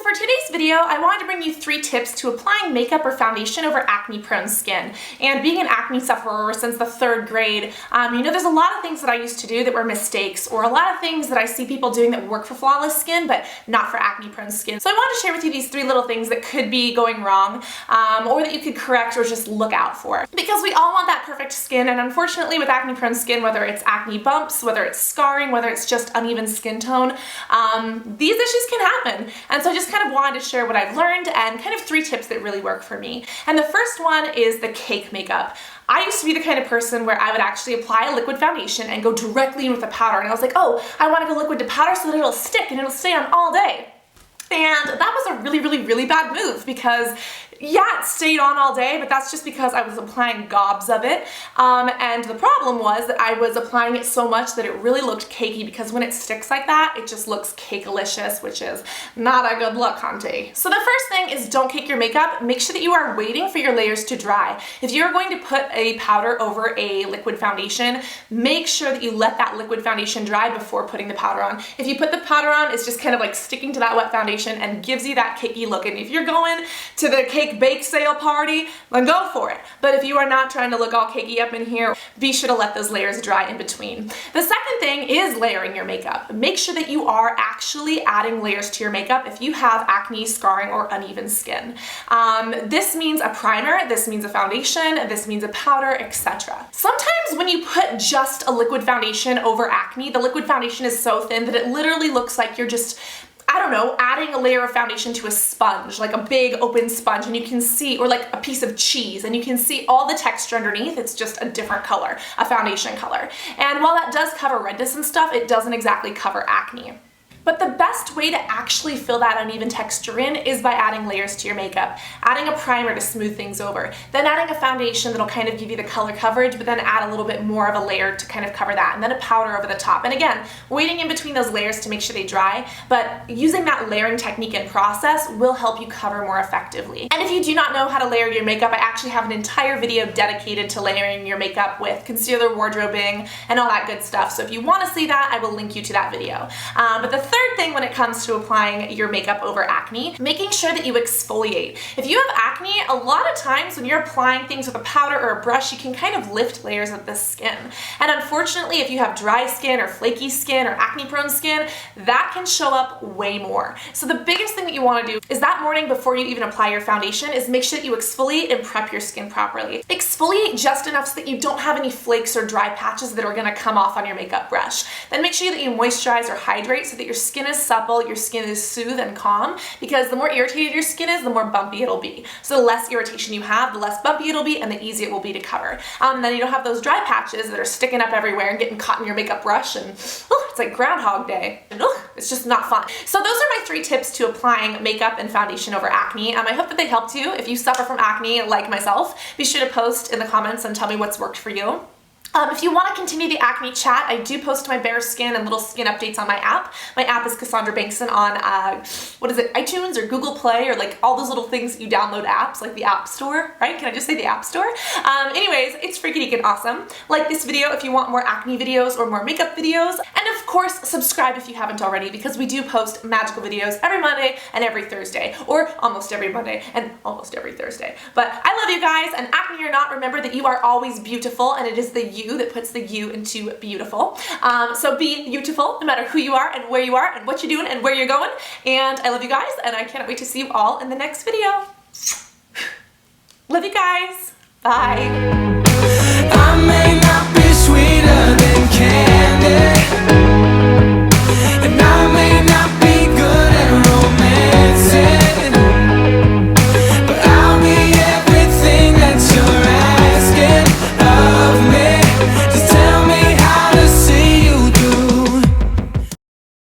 for today's video, I wanted to bring you 3 tips to applying makeup or foundation over acne-prone skin. And being an acne sufferer since the 3rd grade, you know, there's a lot of things that I used to do that were mistakes, or a lot of things that I see people doing that work for flawless skin, but not for acne-prone skin. So I wanted to share with you these 3 little things that could be going wrong, or that you could correct or just look out for. Because we all want that perfect skin, and unfortunately with acne-prone skin, whether it's acne bumps, whether it's scarring, whether it's just uneven skin tone, these issues can happen. And so I just kind of wanted to share what I've learned and kind of 3 tips that really work for me. And the first one is the cake makeup. I used to be the kind of person where I would actually apply a liquid foundation and go directly in with a powder, and I was like, oh, I want to go liquid to powder so that it'll stick and it'll stay on all day. And that was a really bad move because, yeah, it stayed on all day, but that's just because I was applying gobs of it. And the problem was that I was applying it so much that it really looked cakey, because when it sticks like that, it just looks cakealicious, which is not a good look, hunty. So the first thing is, don't cake your makeup. Make sure that you are waiting for your layers to dry. If you're going to put a powder over a liquid foundation, make sure that you let that liquid foundation dry before putting the powder on. If you put the powder on, it's just kind of like sticking to that wet foundation and gives you that cakey look. And if you're going to the cake bake sale party, then go for it. But if you are not trying to look all cakey up in here, be sure to let those layers dry in between. The second thing is layering your makeup. Make sure that you are actually adding layers to your makeup if you have acne, scarring, or uneven skin. This means a primer, this means a foundation, this means a powder, etc. Sometimes when you put just a liquid foundation over acne, the liquid foundation is so thin that it literally looks like you're just, I don't know, adding a layer of foundation to a sponge, like a big open sponge, and you can see, or like a piece of cheese, and you can see all the texture underneath. It's just a different color, a foundation color. And while that does cover redness and stuff, it doesn't exactly cover acne. But the best way to actually fill that uneven texture in is by adding layers to your makeup. Adding a primer to smooth things over. Then adding a foundation that'll kind of give you the color coverage, but then add a little bit more of a layer to kind of cover that. And then a powder over the top. And again, waiting in between those layers to make sure they dry, but using that layering technique and process will help you cover more effectively. And if you do not know how to layer your makeup, I actually have an entire video dedicated to layering your makeup with concealer, wardrobing, and all that good stuff. So if you want to see that, I will link you to that video. But the third thing when it comes to applying your makeup over acne, making sure that you exfoliate. If you have acne, a lot of times when you're applying things with a powder or a brush, you can kind of lift layers of the skin. And unfortunately, if you have dry skin or flaky skin or acne-prone skin, that can show up way more. So the biggest thing that you want to do is that morning before you even apply your foundation is make sure that you exfoliate and prep your skin properly. Exfoliate just enough so that you don't have any flakes or dry patches that are going to come off on your makeup brush. Then make sure that you moisturize or hydrate so that your skin is supple, your skin is soothed and calm, because the more irritated your skin is, the more bumpy it'll be. So the less irritation you have, the less bumpy it'll be, and the easier it will be to cover. And then you don't have those dry patches that are sticking up everywhere and getting caught in your makeup brush, and it's like Groundhog Day. And it's just not fun. So those are my 3 tips to applying makeup and foundation over acne. I hope that they helped you. If you suffer from acne like myself, be sure to post in the comments and tell me what's worked for you. If you want to continue the acne chat, I do post my bare skin and little skin updates on my app. My app is Cassandra Bankson on, iTunes or Google Play, or like all those little things that you download apps, like the App Store, right? Can I just say the App Store? Anyways, it's freaky and awesome. Like this video if you want more acne videos or more makeup videos. And of course, subscribe if you haven't already, because we do post magical videos every Monday and every Thursday, or almost every Monday and almost every Thursday. But I love you guys, and acne or not, remember that you are always beautiful, and it is the you that puts the you into beautiful. So be beautiful no matter who you are and where you are and what you're doing and where you're going. And I love you guys, and I can't wait to see you all in the next video. Love you guys. Bye.